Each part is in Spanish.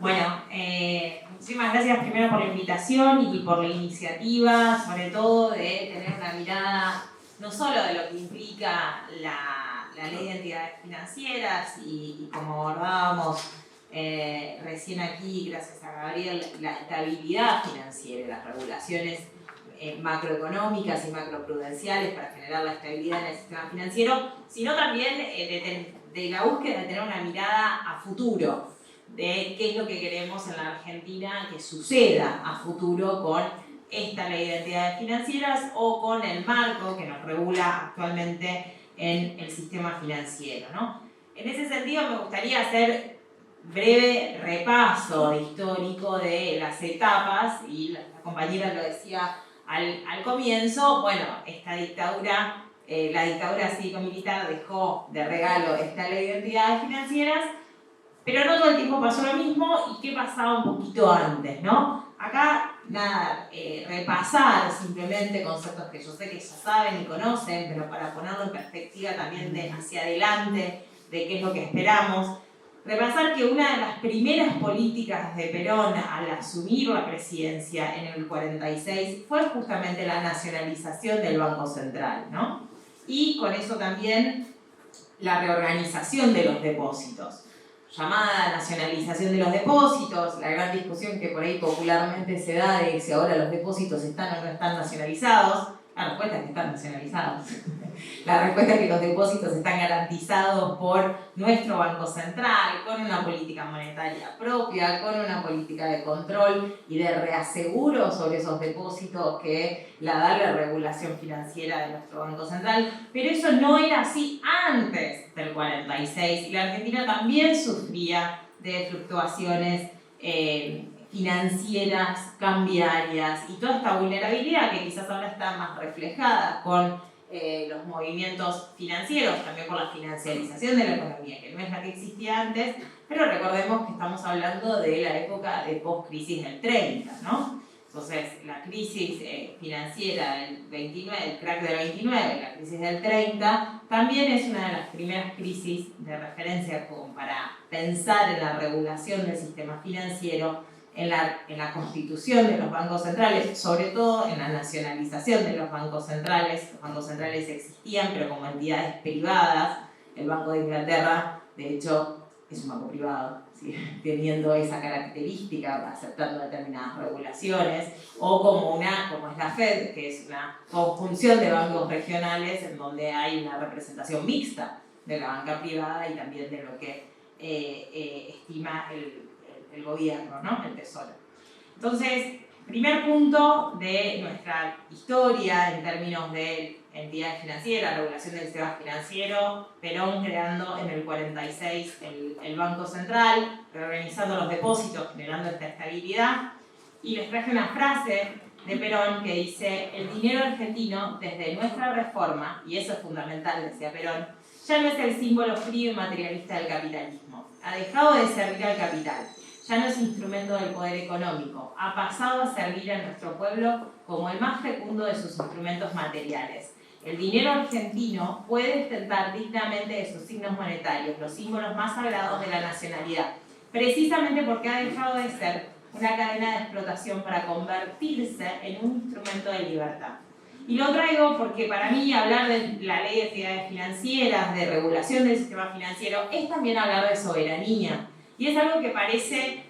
Bueno, muchísimas gracias primero por la invitación y por la iniciativa, sobre todo de tener una mirada no solo de lo que implica la ley de entidades financieras y como abordábamos recién aquí, gracias a Gabriel, la estabilidad financiera y las regulaciones macroeconómicas y macroprudenciales para generar la estabilidad en el sistema financiero, sino también de la búsqueda de tener una mirada a futuro, de qué es lo que queremos en la Argentina que suceda a futuro con esta ley de entidades financieras o con el marco que nos regula actualmente en el sistema financiero, ¿no? En ese sentido me gustaría hacer breve repaso histórico de las etapas, y la compañera lo decía al comienzo. Bueno, esta dictadura, la dictadura cívico-militar dejó de regalo esta ley de entidades financieras, pero no todo el tiempo pasó lo mismo. ¿Y qué pasaba un poquito antes, no? Acá, nada, repasar simplemente conceptos que yo sé que ya saben y conocen, pero para ponerlo en perspectiva también de hacia adelante, de qué es lo que esperamos. Repasar que una de las primeras políticas de Perón al asumir la presidencia en el 46 fue justamente la nacionalización del Banco Central, ¿no? Y con eso también la reorganización de los depósitos. Llamada nacionalización de los depósitos, la gran discusión que por ahí popularmente se da de si ahora los depósitos están o no están nacionalizados. La respuesta es que están nacionalizados. La respuesta es que los depósitos están garantizados por nuestro Banco Central, con una política monetaria propia, con una política de control y de reaseguro sobre esos depósitos que la da la regulación financiera de nuestro Banco Central. Pero eso no era así antes del 46, y la Argentina también sufría de fluctuaciones financieras, cambiarias, y toda esta vulnerabilidad que quizás ahora está más reflejada con los movimientos financieros, también por la financiarización de la economía, que no es la que existía antes, pero recordemos que estamos hablando de la época de post-crisis del 30, ¿no? Entonces, la crisis financiera del 29, el crack del 29, la crisis del 30, también es una de las primeras crisis de referencia como para pensar en la regulación del sistema financiero, en la constitución de los bancos centrales, sobre todo en la nacionalización de los bancos centrales. Los bancos centrales existían, pero como entidades privadas. El Banco de Inglaterra, de hecho, es un banco privado, ¿sí? Teniendo esa característica, aceptando determinadas regulaciones, o como es la Fed, que es una conjunción de bancos regionales en donde hay una representación mixta de la banca privada y también de lo que estima el gobierno, ¿no? El Tesoro. Entonces, primer punto de nuestra historia en términos de entidades financieras, regulación del sistema financiero, Perón creando en el 46 el Banco Central, reorganizando los depósitos, generando esta estabilidad. Y les traje una frase de Perón que dice: el dinero argentino, desde nuestra reforma, y eso es fundamental, decía Perón, ya no es el símbolo frío y materialista del capitalismo. Ha dejado de servir al capital. Ya no es instrumento del poder económico, ha pasado a servir a nuestro pueblo como el más fecundo de sus instrumentos materiales. El dinero argentino puede ostentar dignamente de sus signos monetarios, los símbolos más sagrados de la nacionalidad, precisamente porque ha dejado de ser una cadena de explotación para convertirse en un instrumento de libertad. Y lo traigo porque para mí hablar de la ley de entidades financieras, de regulación del sistema financiero, es también hablar de soberanía. Y es algo que parece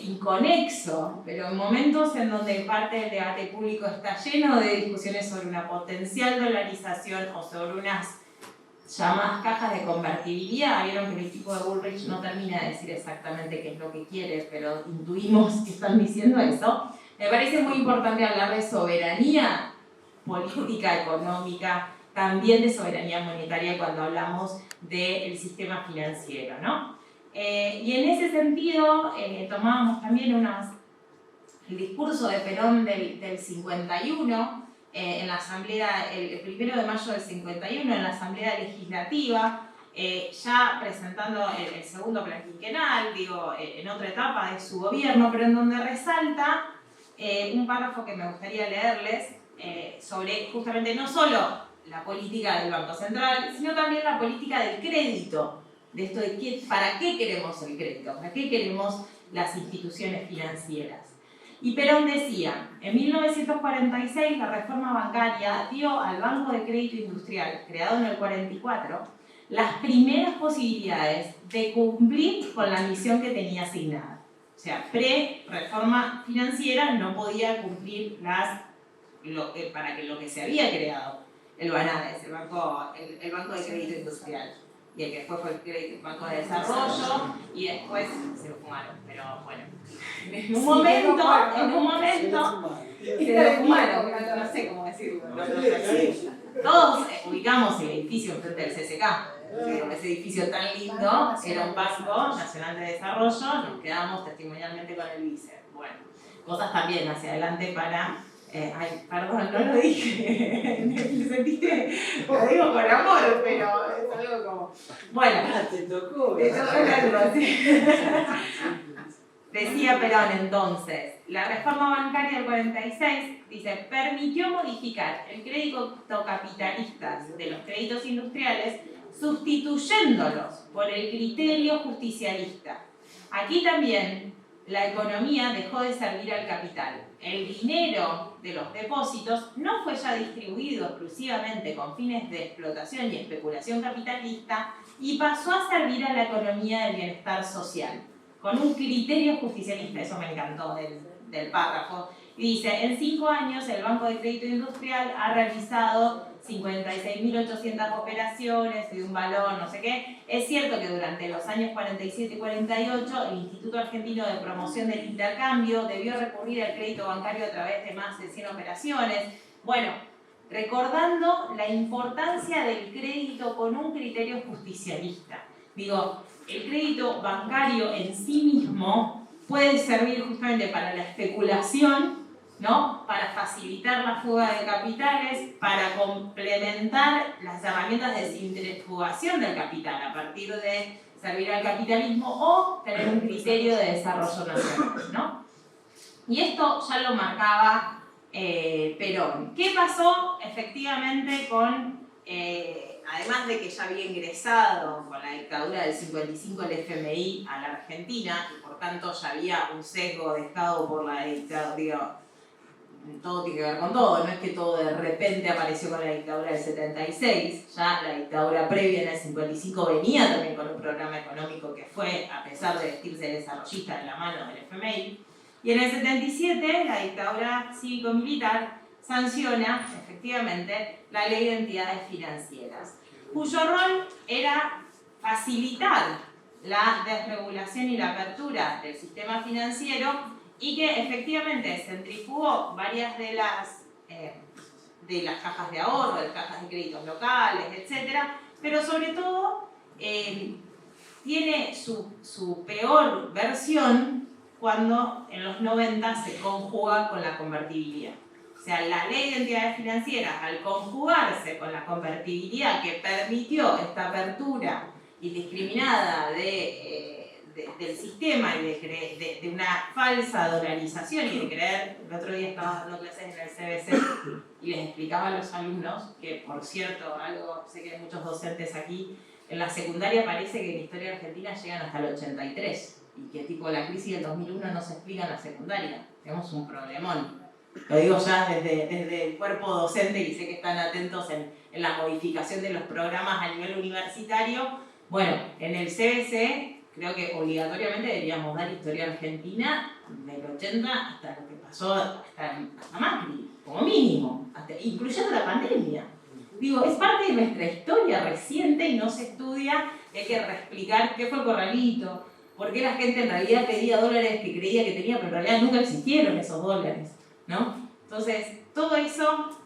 inconexo, pero en momentos en donde parte del debate público está lleno de discusiones sobre una potencial dolarización o sobre unas llamadas cajas de convertibilidad. Vieron que el equipo de Bullrich no termina de decir exactamente qué es lo que quiere, pero intuimos que están diciendo eso. Me parece muy importante hablar de soberanía política, económica, también de soberanía monetaria cuando hablamos del sistema financiero, ¿no? Y en ese sentido tomábamos también el discurso de Perón del 51, en la asamblea, el 1 de mayo del 51, en la asamblea legislativa, ya presentando el segundo plan quinquenal, en otra etapa de su gobierno, pero en donde resalta un párrafo que me gustaría leerles sobre justamente no solo la política del Banco Central, sino también la política del crédito, de esto de para qué queremos el crédito, para qué queremos las instituciones financieras. Y Perón decía, en 1946 la reforma bancaria dio al Banco de Crédito Industrial, creado en el 44, las primeras posibilidades de cumplir con la misión que tenía asignada. O sea, pre-reforma financiera no podía cumplir para que lo que se había creado, el BANADES, el Banco de Crédito Industrial, y el que después fue el Banco de Desarrollo, y después se lo fumaron, pero bueno. En un momento, se lo fumaron, no sé cómo decirlo. Todos ubicamos el edificio enfrente del CCK. Ese edificio tan lindo era un Banco Nacional de Desarrollo, nos quedamos testimonialmente con el vice. Bueno, cosas también hacia adelante para... ay, perdón, no lo dije en el sentido, lo digo con amor, pero es algo como... Bueno, te tocó algo así. Decía Perón entonces, la reforma bancaria del 46, dice, permitió modificar el crédito capitalista de los créditos industriales sustituyéndolos por el criterio justicialista. Aquí también la economía dejó de servir al capital. El dinero de los depósitos no fue ya distribuido exclusivamente con fines de explotación y especulación capitalista y pasó a servir a la economía del bienestar social, con un criterio justicialista. Eso me encantó del párrafo. Y dice, en 5 años el Banco de Crédito Industrial ha realizado 56.800 operaciones de un valor, no sé qué. Es cierto que durante los años 47 y 48 el Instituto Argentino de Promoción del Intercambio debió recurrir al crédito bancario a través de más de 100 operaciones. Bueno, recordando la importancia del crédito con un criterio justicialista. Digo, el crédito bancario en sí mismo puede servir justamente para la especulación, ¿no? Para facilitar la fuga de capitales, para complementar las herramientas de centrifugación del capital a partir de servir al capitalismo o tener un criterio de desarrollo nacional, ¿no? Y esto ya lo marcaba Perón. ¿Qué pasó efectivamente con, además de que ya había ingresado con la dictadura del 55 el FMI a la Argentina y por tanto ya había un sesgo dejado por la dictadura? Todo tiene que ver con todo, no es que todo de repente apareció con la dictadura del 76, ya la dictadura previa en el 55 venía también con un programa económico que fue, a pesar de vestirse desarrollista de la mano del FMI, y en el 77 la dictadura cívico-militar sanciona efectivamente la Ley de Entidades Financieras, cuyo rol era facilitar la desregulación y la apertura del sistema financiero y que efectivamente centrifugó varias de las cajas de ahorro, de las cajas de créditos locales, etc. Pero sobre todo tiene su peor versión cuando en los 90 se conjuga con la convertibilidad. O sea, la Ley de Entidades Financieras, al conjugarse con la convertibilidad que permitió esta apertura indiscriminada del sistema y de una falsa dolarización y de creer, el otro día estaba dando clases en el CBC y les explicaba a los alumnos que, por cierto, algo, sé que hay muchos docentes aquí, en la secundaria parece que en historia argentina llegan hasta el 83 y que tipo la crisis del 2001 no se explica en la secundaria. Tenemos un problemón. Lo digo ya desde el cuerpo docente y sé que están atentos en la modificación de los programas a nivel universitario. Bueno, en el CBC creo que obligatoriamente deberíamos dar historia argentina del 80 hasta lo que pasó, hasta Macri, como mínimo, incluyendo la pandemia. Digo, es parte de nuestra historia reciente y no se estudia, y hay que reexplicar qué fue el corralito, por qué la gente en realidad pedía dólares que creía que tenía, pero en realidad nunca existieron esos dólares, ¿no? Entonces, todo eso,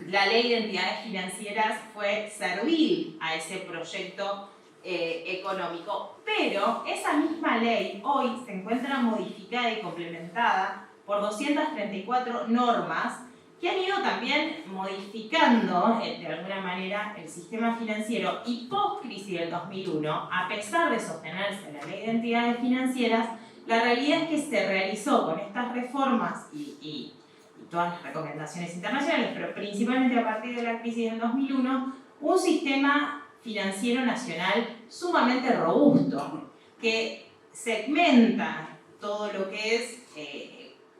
la Ley de Entidades Financieras fue servil a ese proyecto económico, pero esa misma ley hoy se encuentra modificada y complementada por 234 normas que han ido también modificando de alguna manera el sistema financiero y post-crisis del 2001, a pesar de sostenerse la Ley de Entidades Financieras, la realidad es que se realizó con estas reformas y todas las recomendaciones internacionales, pero principalmente a partir de la crisis del 2001, un sistema financiero nacional sumamente robusto, que segmenta todo lo que es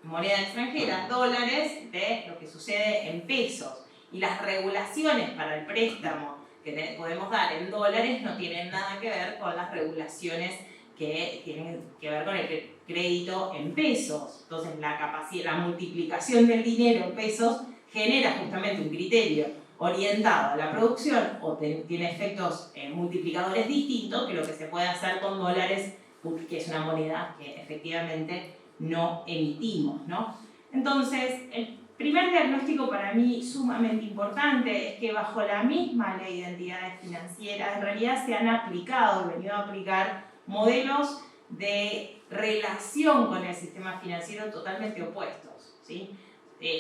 moneda extranjera, dólares, de lo que sucede en pesos. Y las regulaciones para el préstamo que podemos dar en dólares no tienen nada que ver con las regulaciones que tienen que ver con el crédito en pesos. Entonces la capacidad, la multiplicación del dinero en pesos genera justamente un criterio orientado a la producción o tiene efectos multiplicadores distintos que lo que se puede hacer con dólares, que es una moneda que efectivamente no emitimos, ¿no? Entonces, el primer diagnóstico para mí sumamente importante es que bajo la misma ley de entidades financieras en realidad se han aplicado, venido a aplicar modelos de relación con el sistema financiero totalmente opuestos, ¿sí?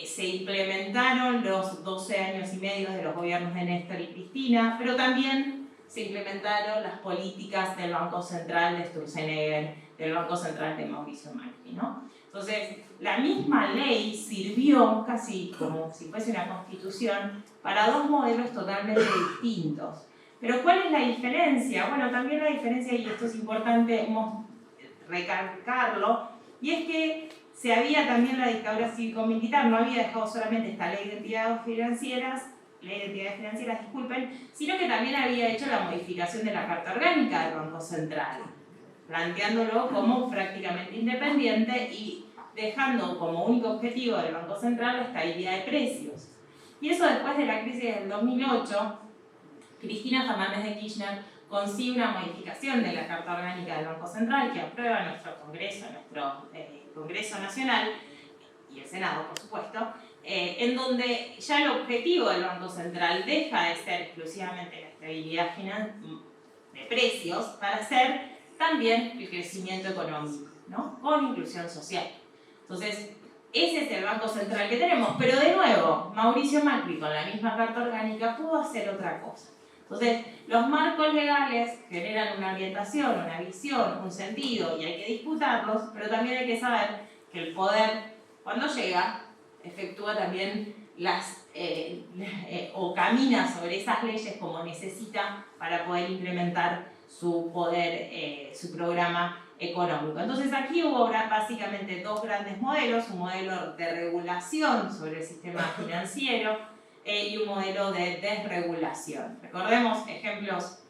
Se implementaron los 12 años y medio de los gobiernos de Néstor y Cristina, pero también se implementaron las políticas del Banco Central de Sturzenegger, del Banco Central de Mauricio Macri, ¿no? Entonces, la misma ley sirvió casi como si fuese una constitución para dos modelos totalmente distintos. Pero ¿cuál es la diferencia? Bueno, también la diferencia, y esto es importante recalcarlo, y es que se había también la dictadura cívico-militar, no había dejado solamente esta ley de entidades financieras, sino que también había hecho la modificación de la Carta Orgánica del Banco Central, planteándolo como prácticamente independiente y dejando como único objetivo del Banco Central la estabilidad de precios. Y eso después de la crisis del 2008, Cristina Fernández de Kirchner consigue una modificación de la Carta Orgánica del Banco Central que aprueba nuestro Congreso Nacional y el Senado, por supuesto, en donde ya el objetivo del Banco Central deja de ser exclusivamente la estabilidad de precios para ser también el crecimiento económico, ¿no? Con inclusión social. Entonces, ese es el Banco Central que tenemos, pero de nuevo, Mauricio Macri con la misma Carta Orgánica pudo hacer otra cosa. Entonces, los marcos legales generan una orientación, una visión, un sentido, y hay que disputarlos, pero también hay que saber que el poder, cuando llega, efectúa también o camina sobre esas leyes como necesita para poder implementar su poder, su programa económico. Entonces aquí hubo básicamente dos grandes modelos, un modelo de regulación sobre el sistema financiero y un modelo de desregulación. Recordemos ejemplos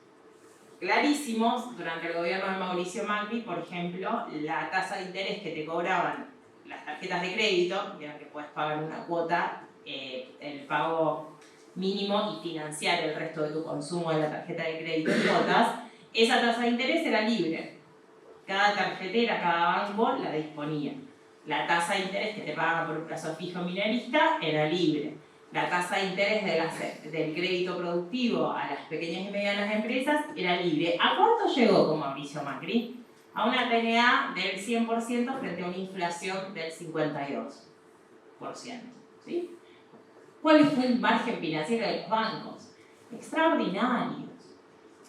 clarísimos durante el gobierno de Mauricio Macri, por ejemplo, la tasa de interés que te cobraban las tarjetas de crédito, que puedes pagar una cuota, el pago mínimo y financiar el resto de tu consumo de la tarjeta de crédito en cuotas, esa tasa de interés era libre. Cada tarjetera, cada banco la disponía. La tasa de interés que te pagaban por un plazo fijo minorista era libre. La tasa de interés del crédito productivo a las pequeñas y medianas empresas era libre. ¿A cuánto llegó con Mauricio Macri? A una TNA del 100% frente a una inflación del 52%. ¿Sí? ¿Cuál fue el margen financiero de los bancos? Extraordinarios.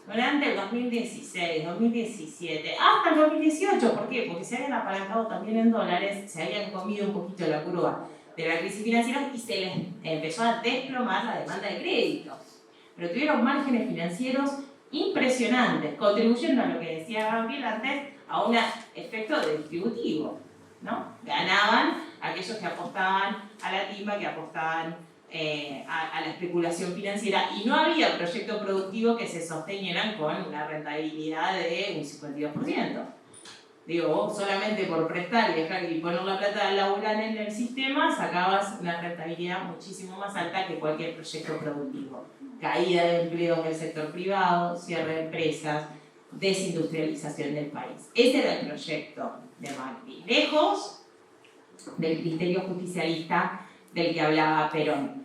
Durante el 2016, 2017, hasta el 2018. ¿Por qué? Porque se habían apalancado también en dólares, se habían comido un poquito la curva de la crisis financiera y se les empezó a desplomar la demanda de créditos. Pero tuvieron márgenes financieros impresionantes, contribuyendo a lo que decía Gabriel antes, a un efecto distributivo, ¿no? Ganaban aquellos que apostaban a la timba, que apostaban a la especulación financiera, y no había proyectos productivos que se sostenieran con una rentabilidad de un 52%. Digo, vos solamente por prestar y dejar y poner la plata laboral en el sistema, sacabas una rentabilidad muchísimo más alta que cualquier proyecto productivo. Caída de empleos del sector privado, cierre de empresas, desindustrialización del país. Ese era el proyecto de Macri, lejos del criterio justicialista del que hablaba Perón.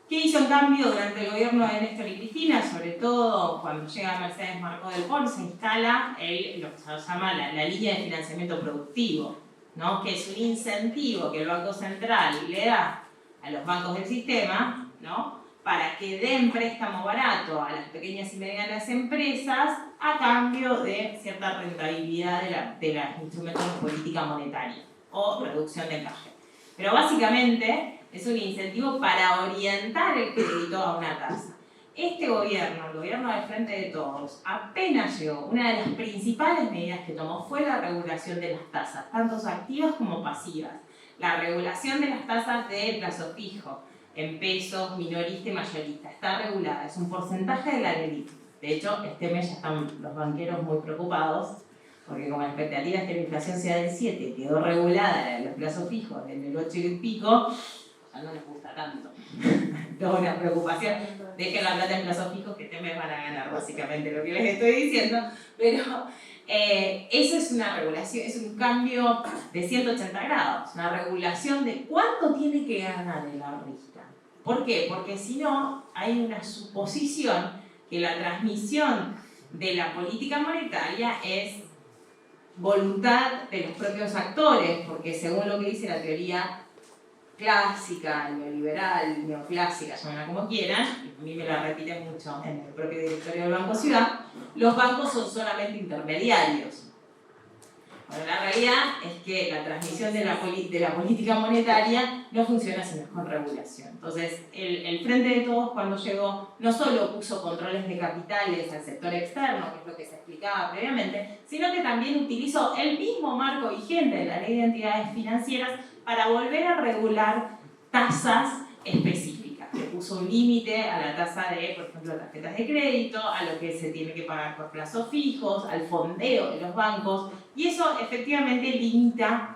¿Qué hizo en cambio durante el gobierno de Néstor y Cristina? Sobre todo cuando llega Mercedes Marcó del Pont, se instala lo que se llama la línea de financiamiento productivo, ¿no? Que es un incentivo que el Banco Central le da a los bancos del sistema, ¿no? Para que den préstamo barato a las pequeñas y medianas empresas a cambio de cierta rentabilidad de los instrumentos de política monetaria o reducción de encaje. Pero básicamente es un incentivo para orientar el crédito a una tasa. Este gobierno, el gobierno del Frente de Todos, apenas llegó, una de las principales medidas que tomó fue la regulación de las tasas, tanto activas como pasivas. La regulación de las tasas de plazo fijo, en pesos, minorista y mayorista, está regulada, es un porcentaje de la LELIQ. De hecho, este mes ya están los banqueros muy preocupados, porque como la expectativa es que la inflación sea del 7, quedó regulada la de los plazos fijos en el 8 y pico, ya no les gusta tanto. Toda una preocupación. Dejen la plata en plazos fijos que este mes van a ganar, básicamente, lo que les estoy diciendo. Pero eso es una regulación, es un cambio de 180 grados. Una regulación de cuánto tiene que ganar el ahorrista. ¿Por qué? Porque si no, hay una suposición que la transmisión de la política monetaria es voluntad de los propios actores, porque según lo que dice la teoría clásica, neoliberal, neoclásica, llámenla como quieran, y a mí me la repiten mucho en el propio directorio del Banco Ciudad, los bancos son solamente intermediarios. Bueno, la realidad es que la transmisión de la política monetaria no funciona sino con regulación. Entonces, el Frente de Todos cuando llegó no solo puso controles de capitales al sector externo, que es lo que se explicaba previamente, sino que también utilizó el mismo marco vigente de la Ley de Entidades Financieras para volver a regular tasas específicas. Le puso un límite a la tasa de, por ejemplo, tarjetas de crédito, a lo que se tiene que pagar por plazos fijos, al fondeo de los bancos, y eso efectivamente limita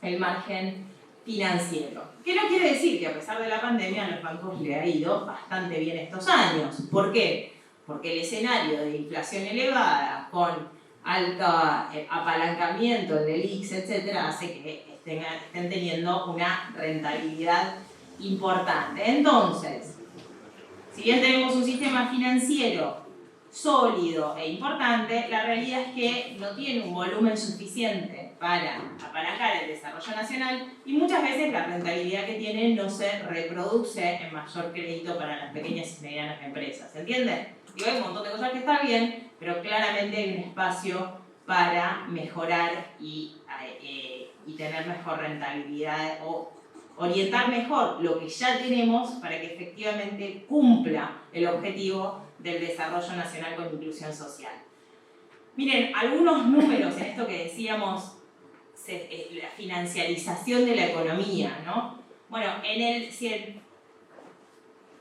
el margen financiero. ¿Qué no quiere decir que a pesar de la pandemia a los bancos le ha ido bastante bien estos años? ¿Por qué? Porque el escenario de inflación elevada con alto apalancamiento del IX, etcétera, hace que estén teniendo una rentabilidad importante. Entonces, si bien tenemos un sistema financiero sólido e importante, la realidad es que no tiene un volumen suficiente para apalancar el desarrollo nacional y muchas veces la rentabilidad que tiene no se reproduce en mayor crédito para las pequeñas y medianas empresas. ¿Se entiende? Digo, hay un montón de cosas que están bien, pero claramente hay un espacio para mejorar y tener mejor rentabilidad o orientar mejor lo que ya tenemos para que efectivamente cumpla el objetivo del desarrollo nacional con inclusión social. Miren, algunos números en esto que decíamos, la financiarización de la economía, ¿no? Bueno,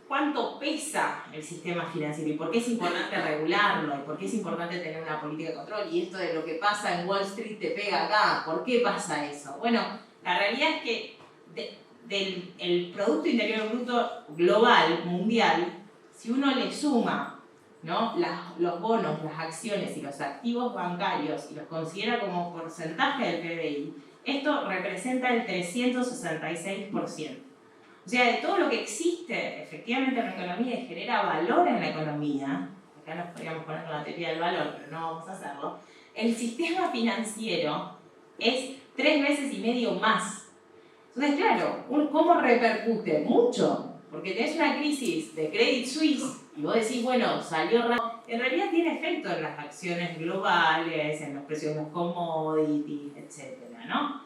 ¿cuánto pesa el sistema financiero? ¿Y por qué es importante regularlo? ¿Y por qué es importante tener una política de control? Y esto de lo que pasa en Wall Street te pega acá. ¿Por qué pasa eso? Bueno, la realidad es que del Producto Interior Bruto global, mundial, si uno le suma, ¿no?, los bonos, las acciones y los activos bancarios y los considera como porcentaje del PBI, esto representa el 366%. O sea, de todo lo que existe efectivamente en la economía y genera valor en la economía, acá nos podríamos poner con la teoría del valor, pero no vamos a hacerlo, el sistema financiero es 3 veces y medio más. Entonces, claro, ¿cómo repercute? Mucho, porque tenés una crisis de Credit Suisse y vos decís, bueno, salió rápido. En realidad tiene efecto en las acciones globales, en los precios de los commodities, etc., ¿no?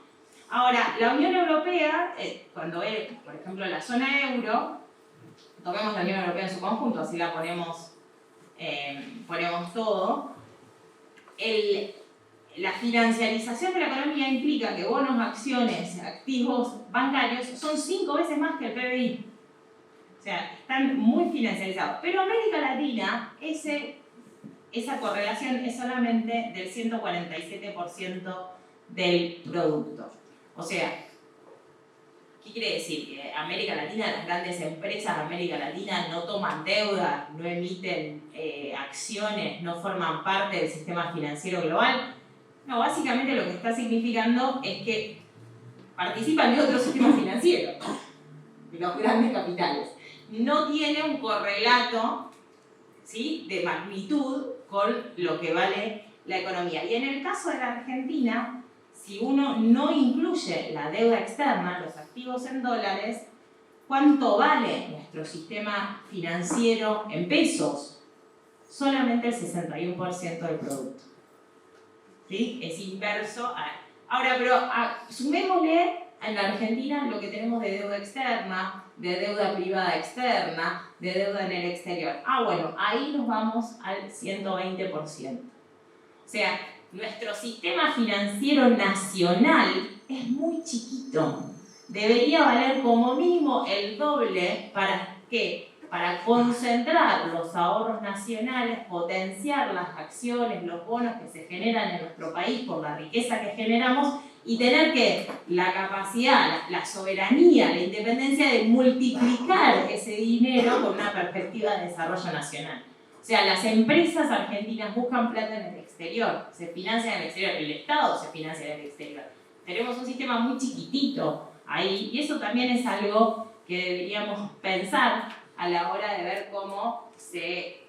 Ahora, la Unión Europea, cuando es, por ejemplo, la zona euro, tomemos la Unión Europea en su conjunto, así la ponemos todo, la financiarización de la economía implica que bonos, acciones, activos bancarios son 5 veces más que el PBI. O sea, están muy financiarizados. Pero América Latina, esa correlación es solamente del 147% del producto. O sea, ¿qué quiere decir? Que América Latina, las grandes empresas de América Latina no toman deuda, no emiten acciones, no forman parte del sistema financiero global. No, básicamente lo que está significando es que participan de otro sistema financiero, de los grandes capitales. No tiene un correlato, ¿sí?, de magnitud con lo que vale la economía. Y en el caso de la Argentina, si uno no incluye la deuda externa, los activos en dólares, ¿cuánto vale nuestro sistema financiero en pesos? Solamente el 61% del producto. ¿Sí? Es inverso. Ahora, pero sumémosle en la Argentina lo que tenemos de deuda externa, de deuda privada externa, de deuda en el exterior. Bueno, ahí nos vamos al 120%. O sea, nuestro sistema financiero nacional es muy chiquito. Debería valer como mínimo el doble. ¿Para qué? Para concentrar los ahorros nacionales, potenciar las acciones, los bonos que se generan en nuestro país por la riqueza que generamos y tener que la capacidad, la soberanía, la independencia de multiplicar ese dinero con una perspectiva de desarrollo nacional. O sea, las empresas argentinas buscan plata en el exterior, se financian en el exterior, el Estado se financia en el exterior. Tenemos un sistema muy chiquitito ahí y eso también es algo que deberíamos pensar a la hora de ver cómo se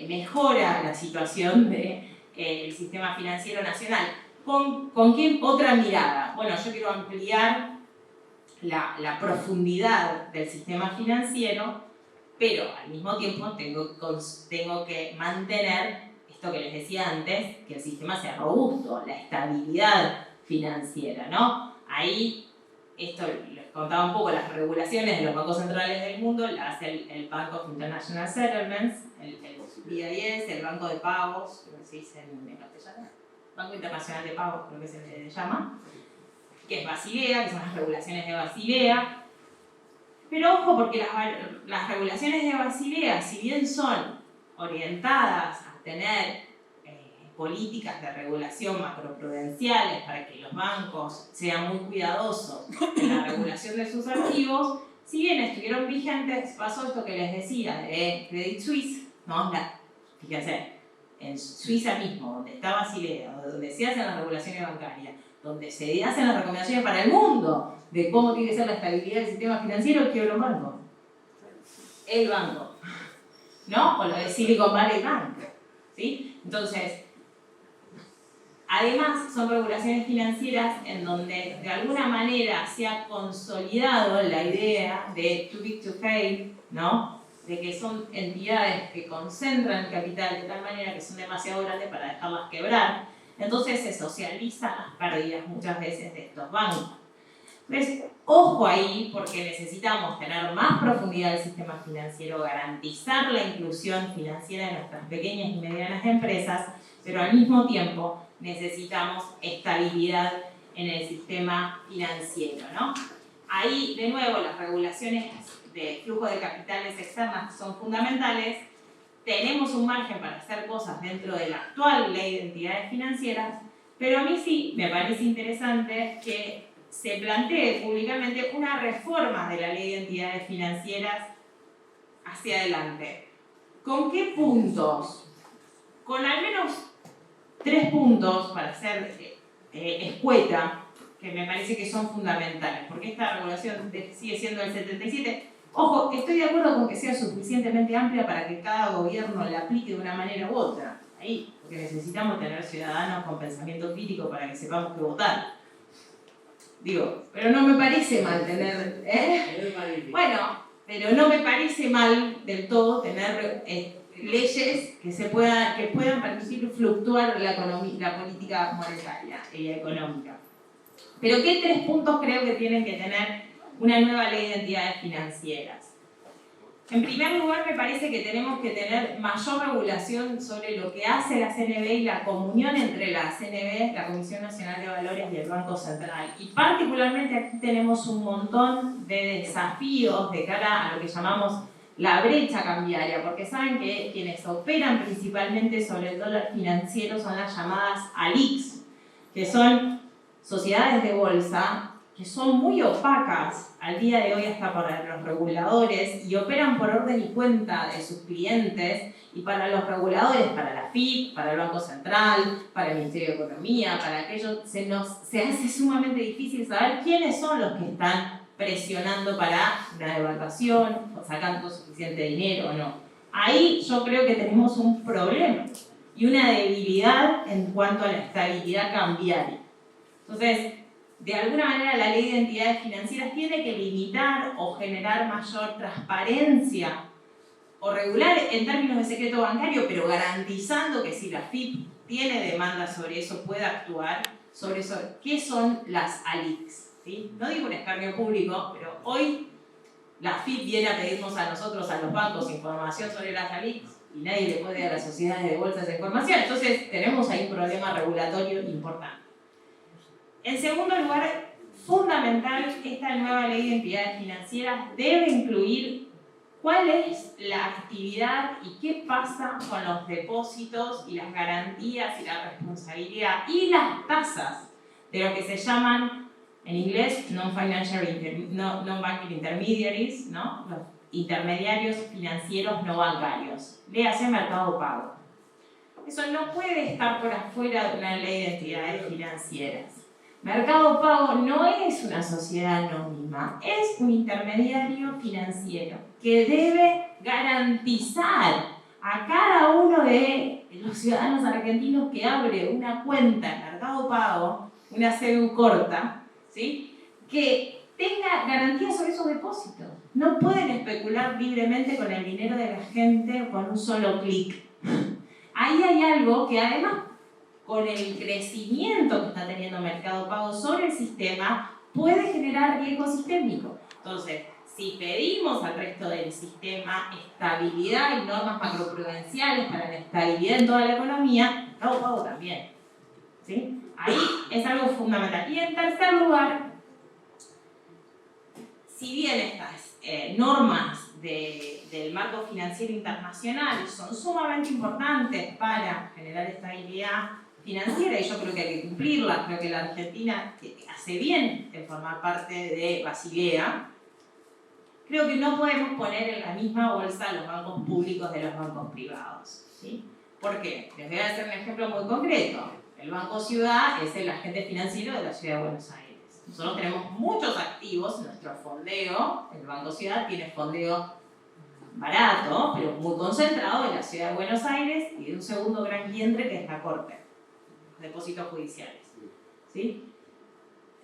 mejora la situación del sistema financiero nacional. ¿Con qué otra mirada? Bueno, yo quiero ampliar la profundidad del sistema financiero, pero al mismo tiempo tengo que mantener esto que les decía antes, que el sistema sea robusto, la estabilidad financiera, ¿no? Ahí, esto les contaba un poco, las regulaciones de los bancos centrales del mundo las hace el Bank of International Settlements, el BIS, el Banco de Pagos, ¿cómo se dice en castellano? Banco Internacional de Pagos, creo que se le llama, que es Basilea, que son las regulaciones de Basilea. Pero ojo, porque las regulaciones de Basilea, si bien son orientadas a tener políticas de regulación macroprudenciales para que los bancos sean muy cuidadosos en la regulación de sus activos, si bien estuvieron vigentes, pasó esto que les decía de Credit Suisse, ¿no? Fíjense, en Suiza mismo, donde está Basilea, donde se hacen las regulaciones bancarias, donde se hacen las recomendaciones para el mundo de cómo tiene que ser la estabilidad del sistema financiero, quiebra un banco. El banco. ¿No? O lo de Silicon Valley Bank. ¿Sí? Entonces, además son regulaciones financieras en donde de alguna manera se ha consolidado la idea de too big to fail, ¿no? De que son entidades que concentran el capital de tal manera que son demasiado grandes para dejarlas quebrar. Entonces se socializan las pérdidas muchas veces de estos bancos. Entonces, ojo ahí, porque necesitamos tener más profundidad del sistema financiero, garantizar la inclusión financiera de nuestras pequeñas y medianas empresas, pero al mismo tiempo necesitamos estabilidad en el sistema financiero, ¿no? Ahí, de nuevo, las regulaciones de flujo de capitales externas son fundamentales. Tenemos un margen para hacer cosas dentro de la actual ley de entidades financieras, pero a mí sí me parece interesante que se plantee públicamente una reforma de la ley de entidades financieras hacia adelante. ¿Con qué puntos? Con al menos 3 puntos para ser escueta, que me parece que son fundamentales, porque esta regulación sigue siendo del 77. Ojo, estoy de acuerdo con que sea suficientemente amplia para que cada gobierno la aplique de una manera u otra. Ahí, porque necesitamos tener ciudadanos con pensamiento crítico para que sepamos qué votar. Digo, pero no me parece mal tener... Bueno, pero no me parece mal del todo tener leyes que puedan permitir fluctuar la política monetaria y económica. Pero ¿qué 3 puntos creo que tienen que tener una nueva ley de entidades financieras? En primer lugar, me parece que tenemos que tener mayor regulación sobre lo que hace la CNB y la comunión entre la CNB, la Comisión Nacional de Valores y el Banco Central. Y particularmente aquí tenemos un montón de desafíos de cara a lo que llamamos la brecha cambiaria, porque saben que quienes operan principalmente sobre el dólar financiero son las llamadas ALICs, que son sociedades de bolsa que son muy opacas al día de hoy hasta para los reguladores y operan por orden y cuenta de sus clientes, y para los reguladores, para la FIP, para el Banco Central, para el Ministerio de Economía, para aquellos, se hace sumamente difícil saber quiénes son los que están presionando para una devaluación o sacando suficiente dinero o no. Ahí yo creo que tenemos un problema y una debilidad en cuanto a la estabilidad cambiaria. Entonces, de alguna manera la ley de entidades financieras tiene que limitar o generar mayor transparencia o regular en términos de secreto bancario, pero garantizando que si la FIP tiene demanda sobre eso, pueda actuar sobre eso. ¿Qué son las ALICs? ¿Sí? No digo un escarnio público, pero hoy La FIP viene a pedirnos a nosotros, a los bancos, información sobre las ALICs y nadie le puede a las sociedades de bolsa esa información. Entonces tenemos ahí un problema regulatorio importante. En segundo lugar, fundamental, esta nueva ley de entidades financieras debe incluir cuál es la actividad y qué pasa con los depósitos y las garantías y la responsabilidad y las tasas de lo que se llaman en inglés non-banking intermediaries, ¿no? Los intermediarios financieros no bancarios. Léase mercado pago. Eso no puede estar por afuera de una ley de entidades financieras. Mercado Pago no es una sociedad anónima, es un intermediario financiero que debe garantizar a cada uno de los ciudadanos argentinos que abre una cuenta en Mercado Pago, una CBU corta, ¿sí?, que tenga garantía sobre esos depósitos. No pueden especular libremente con el dinero de la gente con un solo clic. Ahí hay algo que además, con el crecimiento que está teniendo Mercado Pago sobre el sistema, puede generar riesgo sistémico. Entonces, si pedimos al resto del sistema estabilidad y normas macroprudenciales para la estabilidad en toda la economía, Mercado Pago también. ¿Sí? Ahí es algo fundamental. Y en tercer lugar, si bien estas normas del marco financiero internacional son sumamente importantes para generar estabilidad financiera, y yo creo que hay que cumplirlas, creo que la Argentina hace bien en formar parte de Basilea, creo que no podemos poner en la misma bolsa los bancos públicos de los bancos privados. ¿Sí? ¿Por qué? Les voy a hacer un ejemplo muy concreto. El Banco Ciudad es el agente financiero de la Ciudad de Buenos Aires. Nosotros tenemos muchos activos, nuestro fondeo, el Banco Ciudad tiene fondeo barato, pero muy concentrado en la Ciudad de Buenos Aires y de un segundo gran cliente que es la Corte, los depósitos judiciales. ¿Sí?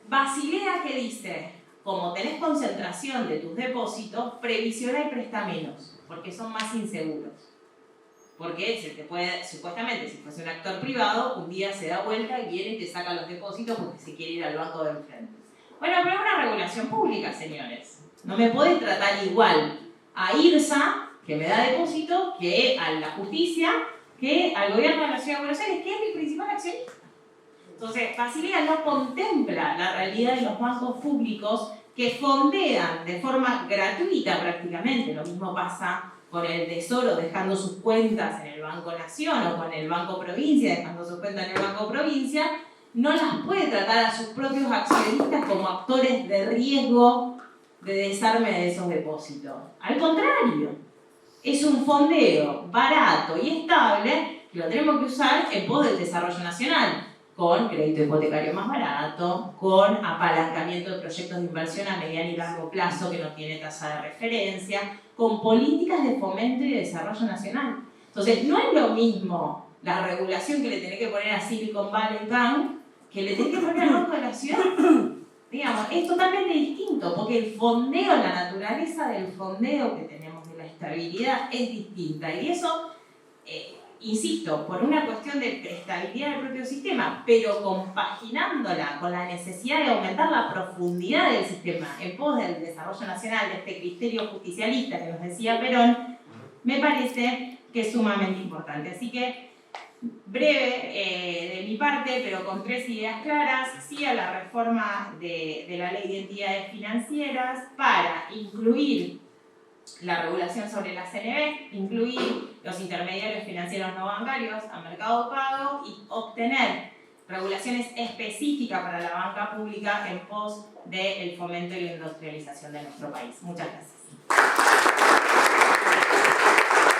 Basilea, ¿qué dice? Como tenés concentración de tus depósitos, previsiona y presta menos, porque son más inseguros. Porque se te puede, supuestamente, si fuese un actor privado, un día se da vuelta y viene y te saca los depósitos porque se quiere ir al banco de enfrente. Bueno, pero es una regulación pública, señores. No me podés tratar igual a IRSA, que me da depósito, que a la justicia, que al gobierno de la Ciudad de Buenos Aires, que es mi principal accionista. Entonces, Basilea no contempla la realidad de los bancos públicos que fondean de forma gratuita prácticamente. Lo mismo pasa con el Tesoro dejando sus cuentas en el Banco Nación o con el Banco Provincia dejando sus cuentas en el Banco Provincia. No las puede tratar a sus propios accionistas como actores de riesgo de desarme de esos depósitos. Al contrario, es un fondeo barato y estable que lo tenemos que usar en pos del desarrollo nacional, con crédito hipotecario más barato, con apalancamiento de proyectos de inversión a mediano y largo plazo que no tiene tasa de referencia, con políticas de fomento y de desarrollo nacional. Entonces, no es lo mismo la regulación que le tenés que poner a Silicon Valley Bank que le tenés que poner al Banco de la Ciudad. Digamos, es totalmente distinto, porque el fondeo, la naturaleza del fondeo que tenemos de la estabilidad es distinta. Y eso, insisto, por una cuestión de estabilidad del propio sistema, pero compaginándola con la necesidad de aumentar la profundidad del sistema en pos del desarrollo nacional, de este criterio justicialista que nos decía Perón, me parece que es sumamente importante. Así que, breve de mi parte, pero con 3 ideas claras: sí a la reforma de la ley de entidades financieras para incluir la regulación sobre la CNB, incluir los intermediarios financieros no bancarios a Mercado Pago y obtener regulaciones específicas para la banca pública en pos del fomento y la industrialización de nuestro país. Muchas gracias.